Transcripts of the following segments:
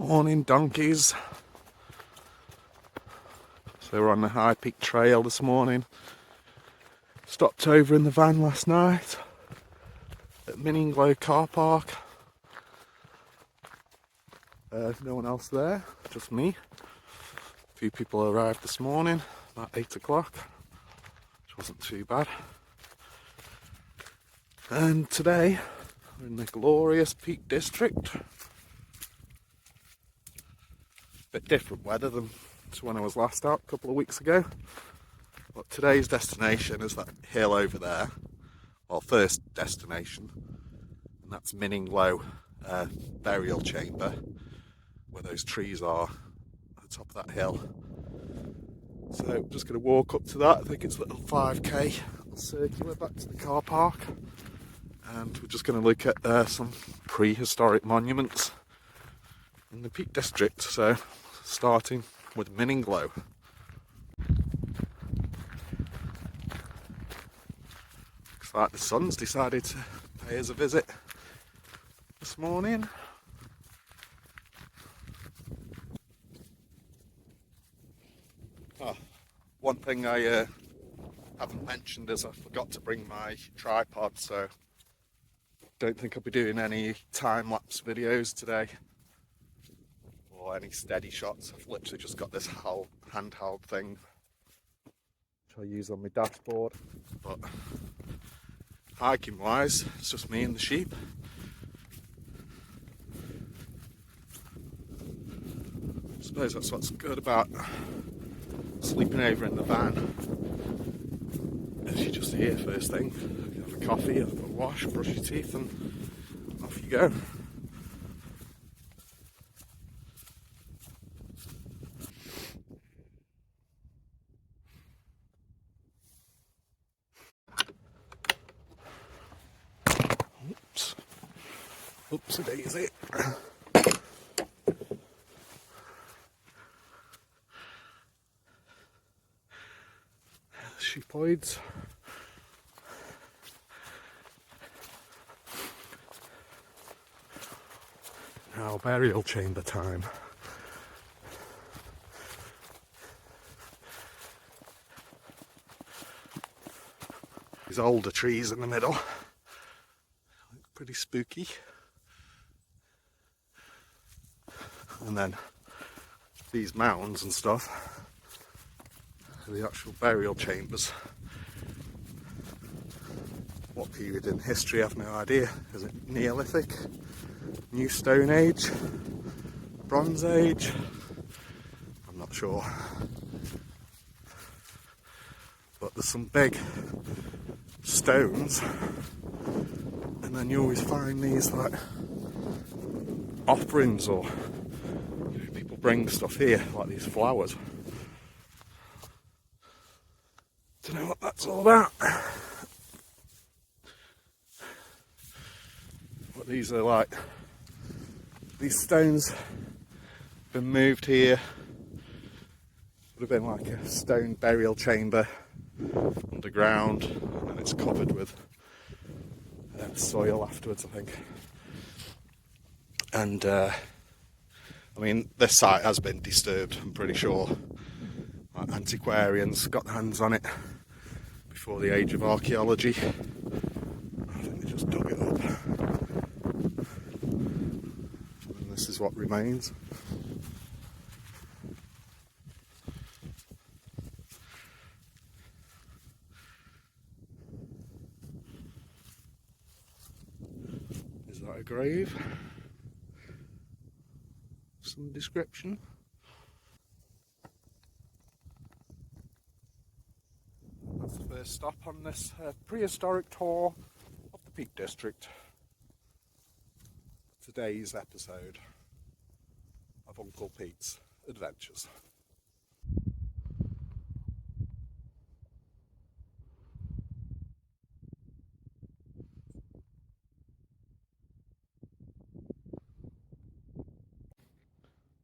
Morning donkeys. So we're on the High Peak Trail this morning. Stopped over in the van last night at Minninglow car park. No one else there, just me. A few people arrived this morning, about 8 o'clock, which wasn't too bad. And today we're in the glorious Peak District. Bit different weather than to when I was last out a couple of weeks ago. But today's destination is that hill over there. Well, first destination, and that's Minninglow burial chamber, where those trees are at the top of that hill. So I'm just going to walk up to that. I think it's a little 5k circular back to the car park, and we're just going to look at some prehistoric monuments in the Peak District. So starting with Minninglow. Looks like the sun's decided to pay us a visit this morning. Oh, one thing I haven't mentioned is I forgot to bring my tripod, so don't think I'll be doing any time-lapse videos today or any steady shots. I've literally just got this handheld thing which I use on my dashboard. But hiking wise, it's just me and the sheep. I suppose that's what's good about sleeping over in the van. Is you're just here first thing, you have a coffee, have a wash, brush your teeth, and off you go. Oopsie daisy. Sheepoids. Now burial chamber time. These older trees in the middle. Look pretty spooky. And then these mounds and stuff are the actual burial chambers. What period in history, I have no idea. Is it Neolithic? New Stone Age? Bronze Age? I'm not sure. But there's some big stones, and then you always find these like offerings, or people bring stuff here like these flowers. Don't know what that's all about. But these are like, these stones been moved here. Would have been like a stone burial chamber underground, and then it's covered with soil afterwards, I think. And I mean, this site has been disturbed, I'm pretty sure. Like, antiquarians got their hands on it before the age of archaeology. I think they just dug it up. And this is what remains. Is that a grave? Some description. That's the first stop on this prehistoric tour of the Peak District. Today's episode of Uncle Pete's Adventures.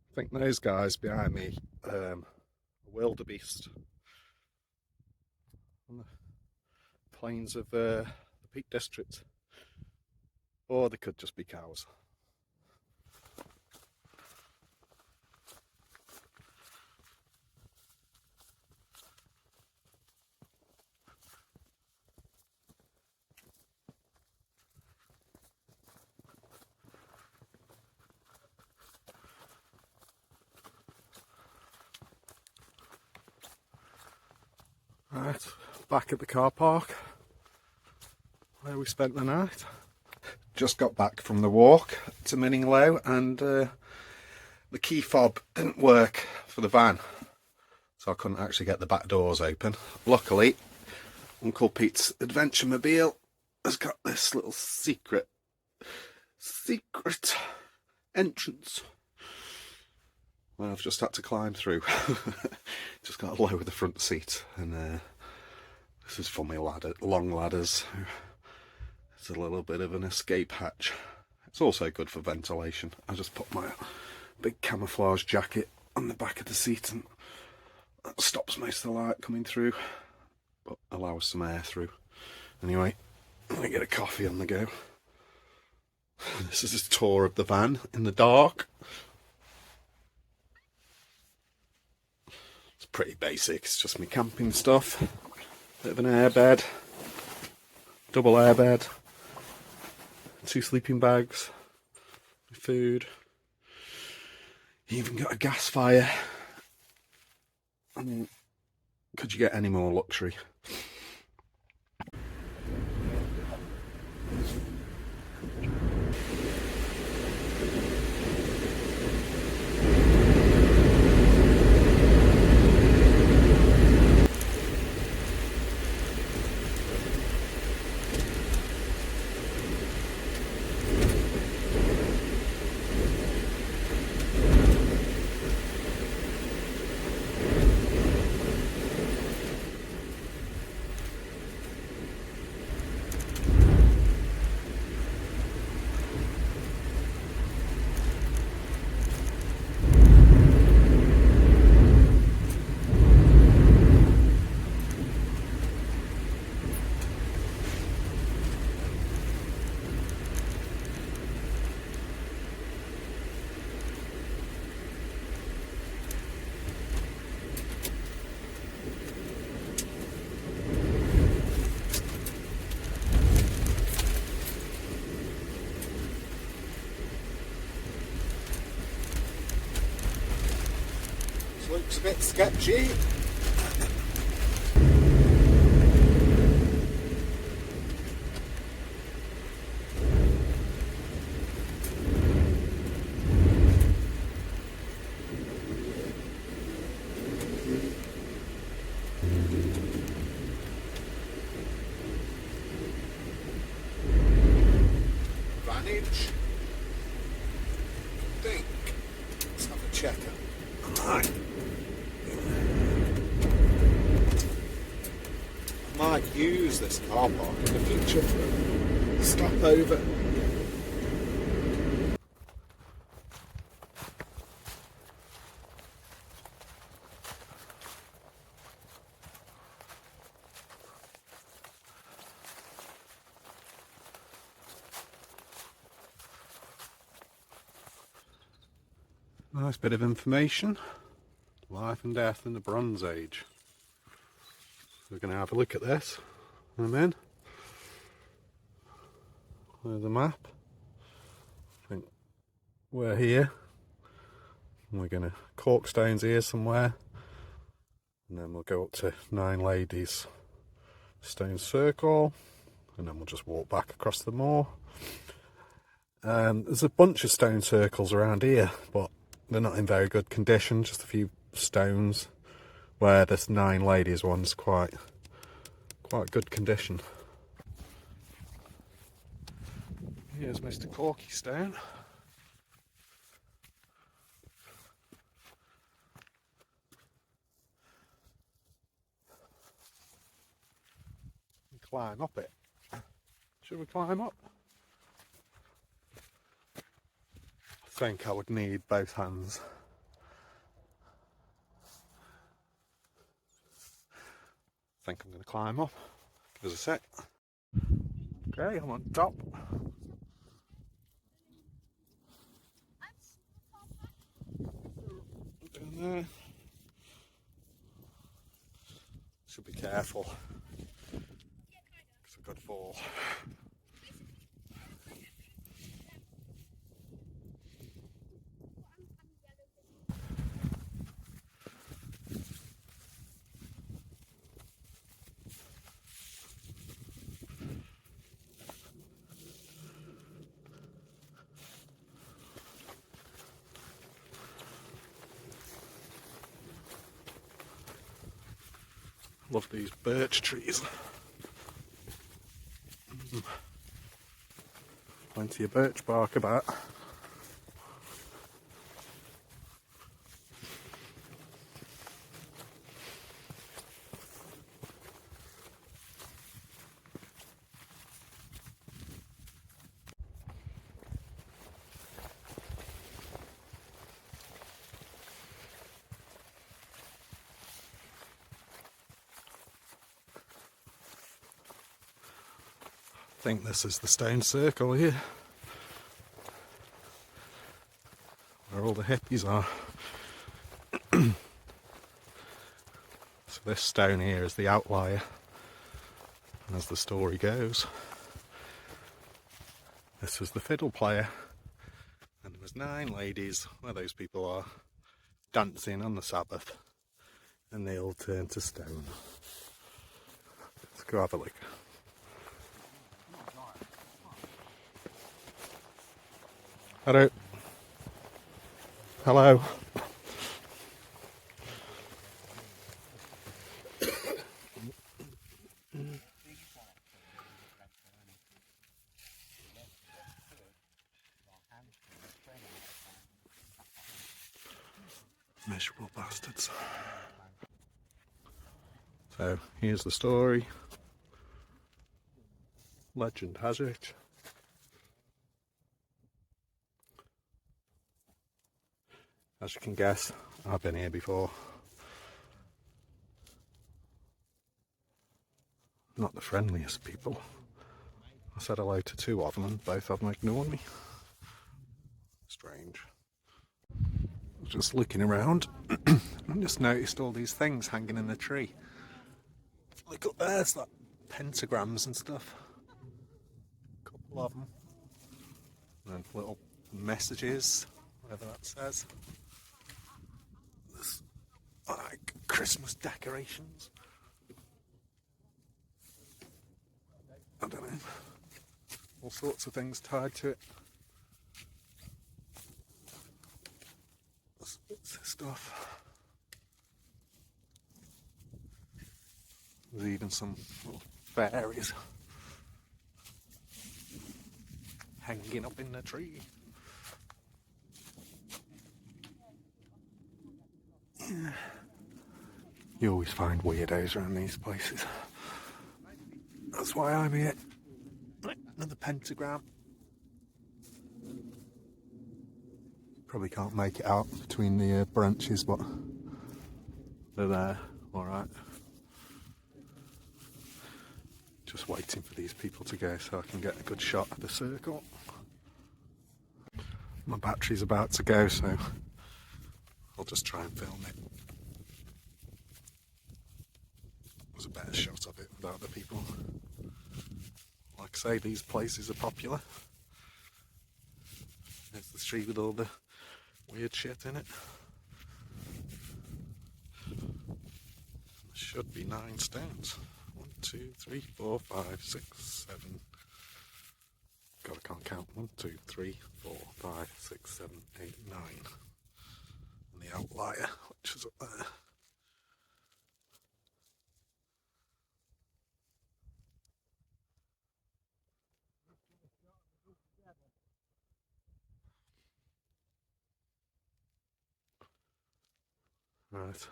I think those guys behind me are wildebeest on the plains of the Peak District, or they could just be cows. Right, back at the car park where we spent the night. Just got back from the walk to Minninglow, and the key fob didn't work for the van, so I couldn't actually get the back doors open. Luckily, Uncle Pete's Adventure Mobile has got this little secret entrance where I've just had to climb through. Just got to lower the front seat, and this is for my long ladders. It's a little bit of an escape hatch. It's also good for ventilation. I just put my big camouflage jacket on the back of the seat, and that stops most of the light coming through, but allows some air through. Anyway, I'm gonna get a coffee on the go. This is a tour of the van in the dark. It's pretty basic, it's just my camping stuff. Bit of an airbed, double airbed, 2 sleeping bags, food. Even got a gas fire. I mean, could you get any more luxury? Looks a bit sketchy. Vantage. Think. Let's have a checker. Alright. Might use this car park in the future for a stop over. Nice bit of information. Life and death in the Bronze Age. We're going to have a look at this in a minute. There's a map. I think we're here. And we're going to Corkstone's here somewhere. And then we'll go up to Nine Ladies Stone Circle. And then we'll just walk back across the moor. There's a bunch of stone circles around here, but they're not in very good condition. Just a few stones. Where this Nine Ladies one's quite good condition. Here's Mr. Corky Stone. Climb up it. Should we climb up? I think I would need both hands. I think I'm going to climb up. Give us a sec. Okay, I'm on top. Down there. Should be careful. It's a good fall. Love these birch trees. Plenty of birch bark about. I think this is the stone circle here, where all the hippies are. So this stone here is the outlier, as the story goes. This was the fiddle player, and there was 9 ladies, where those people are, dancing on the Sabbath, and they all turned to stone. Let's go have a look. Hello. Hello. Miserable bastards. So here's the story. Legend has it, as you can guess, I've been here before. Not the friendliest people. I said hello to 2 of them and both of them ignored me. Strange. I was just looking around and just noticed all these things hanging in the tree. Look up there, it's like pentagrams and stuff. A couple of them. And little messages, whatever that says. There's like Christmas decorations. I don't know. All sorts of things tied to it. What's this stuff? There's even some little fairies hanging up in the tree. Yeah. You always find weirdos around these places. That's why I'm here. Another pentagram. Probably can't make it out between the branches, but they're there. Alright. Just waiting for these people to go so I can get a good shot of the circle. My battery's about to go, so I'll just try and film it. There's a better shot of it without the people. Like I say, these places are popular. There's the street with all the weird shit in it. There should be 9 stones. 1, 2, 3, 4, 5, 6, 7. God, I can't count. 1, 2, 3, 4, 5, 6, 7, 8, 9. And the outlier, which is up there. Right,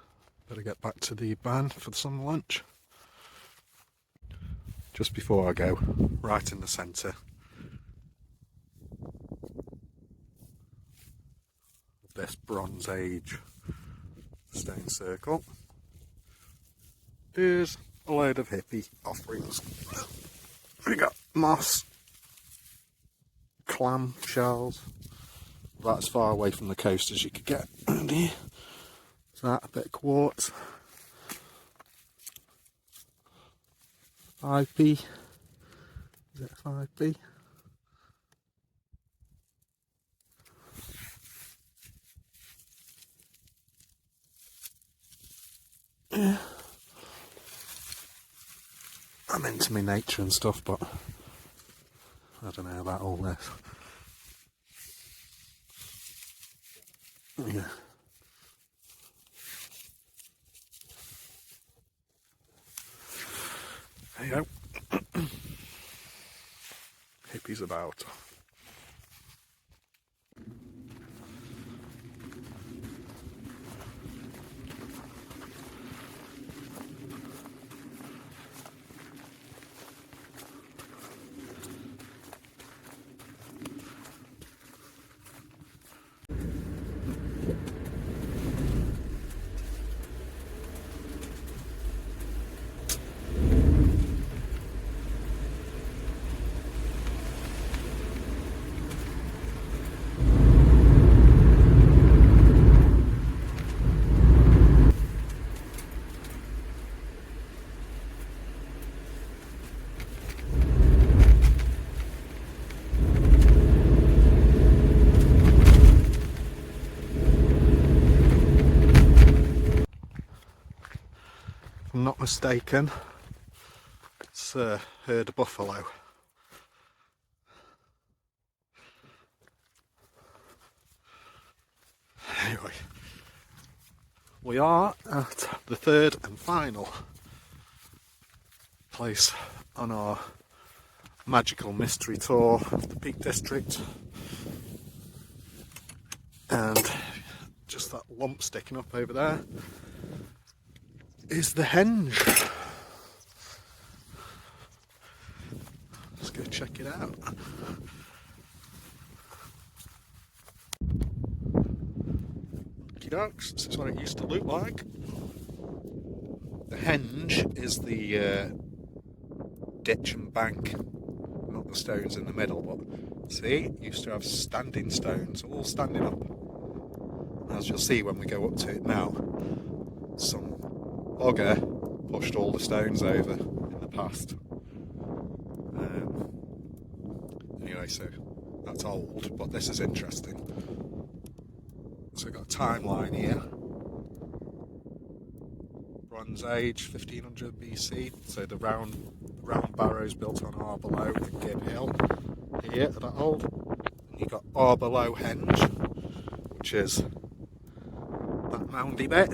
better get back to the van for some lunch. Just before I go, right in the centre of this Bronze Age stone circle is a load of hippie offerings. We got moss, clam shells, about as far away from the coast as you could get around here. That, a bit of quartz, 5p, is it 5p? Yeah. I'm into my nature and stuff, but I don't know about all this. Yeah. you go. Hippies about. If I'm not mistaken, it's a herd of buffalo. Anyway, we are at the third and final place on our magical mystery tour of the Peak District, and just that lump sticking up over there is the henge. Let's go check it out. Okey-dokes, this is what it used to look like. The henge is the ditch and bank, not the stones in the middle, but see, it used to have standing stones, all standing up. As you'll see when we go up to it now, some bugger pushed all the stones over in the past. Anyway, so that's old, but this is interesting. So we've got a timeline here. Bronze Age, 1500 BC. So the round barrows built on Arborough and Gib Hill here are that old. And you've got Arborough Henge, which is that moundy bit,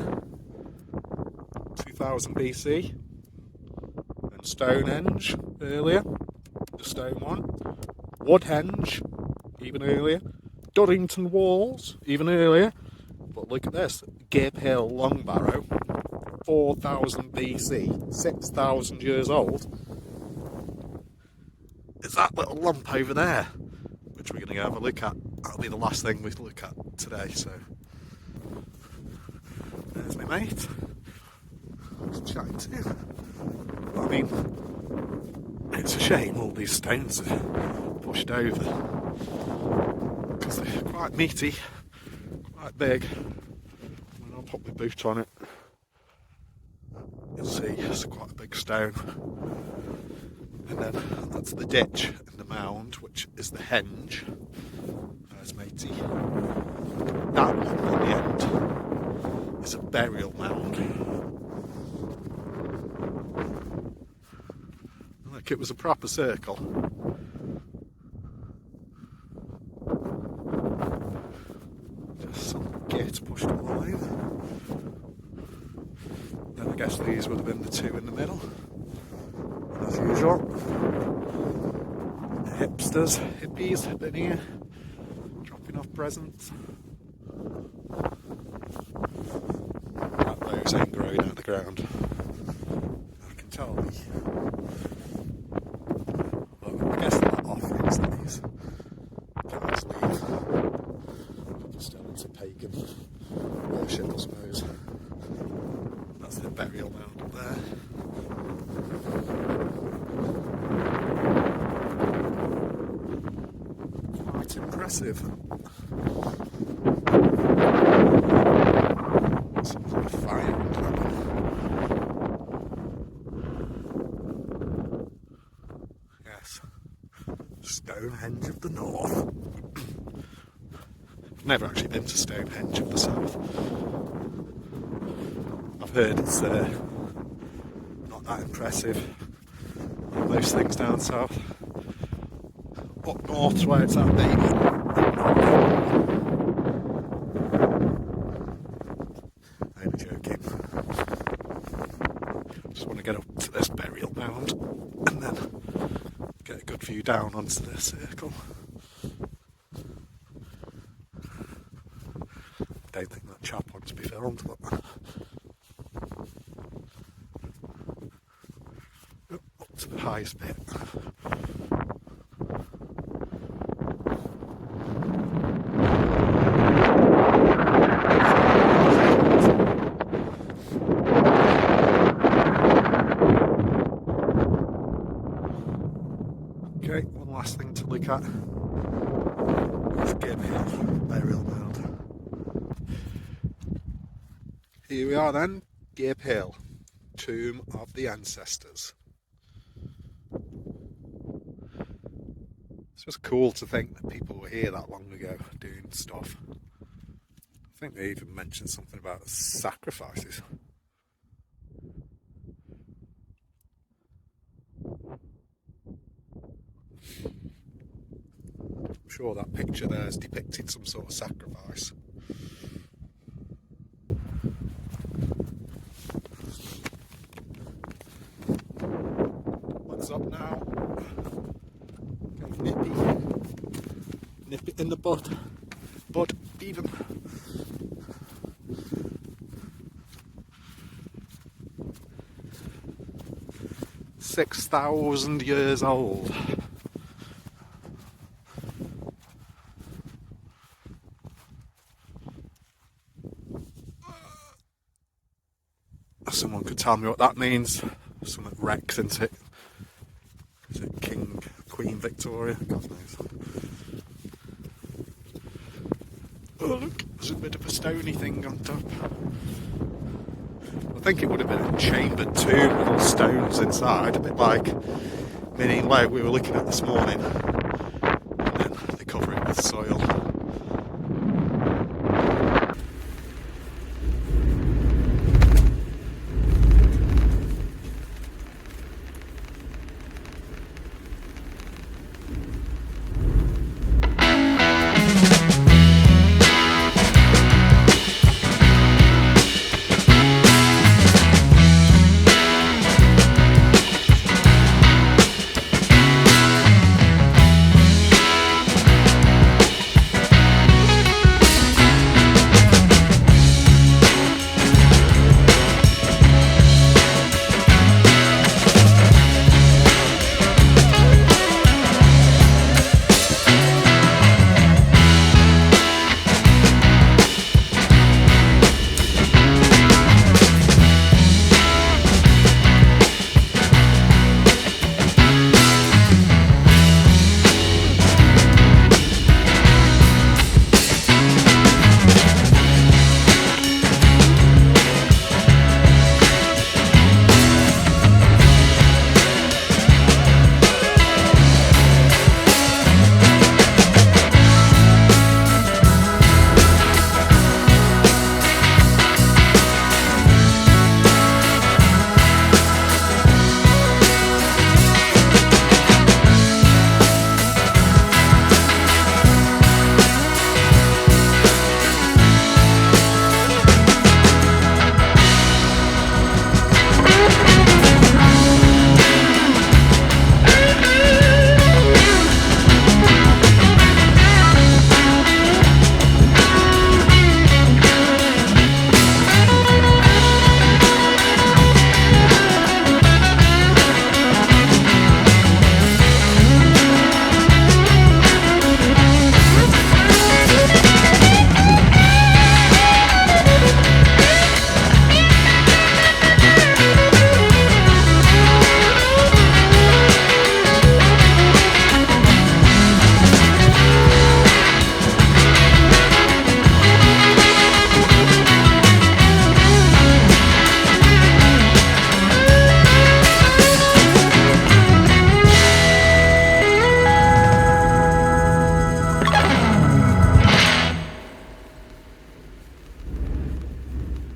2000 BC. Then Stonehenge earlier, the stone one. Woodhenge, even earlier. Duddington Walls, even earlier. But look at this, Gib Hill Long Barrow, 4000 BC, 6000 years old. Is that little lump over there, which we're going to go have a look at. That'll be the last thing we look at today, so there's my mate I was chatting to. But I mean, it's a shame all these stones are pushed over, because they're quite meaty, quite big. When I'll put my boot on it, you'll see it's quite a big stone. And then that's the ditch and the mound, which is the henge. There's matey. That one on the end is a burial mound. Look, it was a proper circle. Just some gate pushed all over. Then I guess these would have been the two in the middle. As usual, hipsters, hippies have been here, dropping off presents. That those ain't growing out of the ground, I can tell me. Well, I guess they're not offerings that these guys leave. Still into pagan worship, I suppose. That's the burial mound up there. Quite impressive. Some sort of fire would happen. Yes. Stonehenge of the North. I've never actually been to Stonehenge of the South. I've heard it's not that impressive. Most things down south. Up north's where it's at, baby. I'm joking. Just want to get up to this burial round and then get a good view down onto the circle. Don't think that chap wants to be filmed, but up to the highest bit. Okay, one last thing to look at is Gib Hill Burial Mound. Here we are then, Gib Hill, Tomb of the Ancestors. It's just cool to think that people were here that long ago doing stuff. I think they even mentioned something about sacrifices. I'm sure that picture there has depicted some sort of sacrifice. What's up now? Okay, nip it in the bud even. "6,000 years old." Someone could tell me what that means. Something Rex, isn't it? Is it Queen Victoria? God knows. Oh look, there's a bit of a stony thing on top. I think it would have been a chambered tomb with all stones inside, a bit like Mini Low we were looking at this morning. And then they cover it with soil.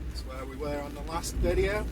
That's where we were on the last video.